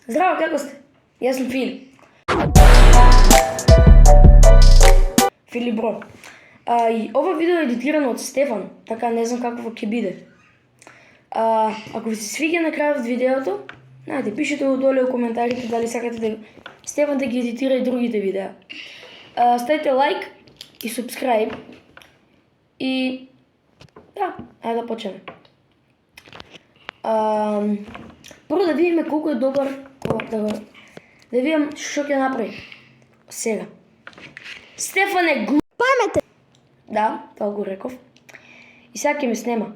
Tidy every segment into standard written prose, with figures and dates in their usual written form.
Здраво, како сте? Јас сум Филип. Филип Бро. И ова видео е едитирано од Стефан, така не знам какво ќе биде. Ако ви се свиѓа на крајот од видеото, знаете, пишете го доле во коментарите дали сакате да Стефан да ги едитира и другите видеа. Ставите лайк и субскрайб. И да, ајде да почнеме. Прво да видиме колку е добар, да видам што ќе направи. Сега. Стефан е Паметен. Да, тоа го реков. И сега ќе ме снема.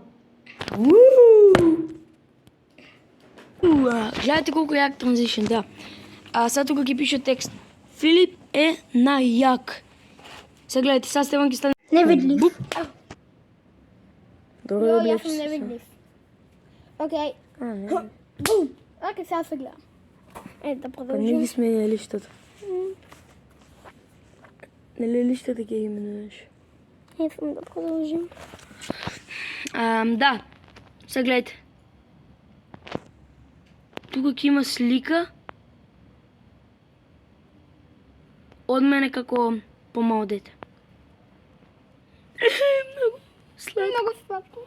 Гледате колку јак транзишн, да. Сега тука ќе пише текст. Филип е најак. Сега гледате, сега Стефан ќе стане Невидлив. Добро Јас облече сум се. невидлив. Окей. Не. Бум. Окей, сега се гледам. Да Па не продължим. ги сменя лиштата. Нели лиштата ќе ги менуваш? Искам да продължим. Да. Сега гледайте. Тука ќе има слика од мене како помало дете. Много сладко. Много сладко.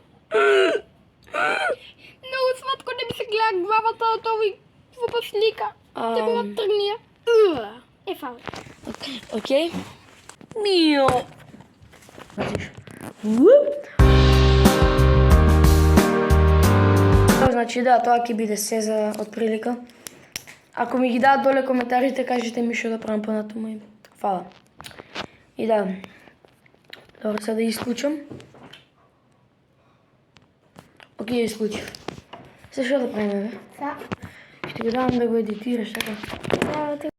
Много сладко, не би се гледах главата от ови глупа слика. Те била тръгния. Е, фал. Окей. Мио. Значи да, тоа ќе биде се за од прилика. Ако ми ги дадат доле коментарите, кажете ми што да правам понатаму и фала. И да. Добро, сега да исклучам. Окей, исклучив. Сега што да правиме, бе? Сега. Ще го давам да го едитираш, така. Трябва да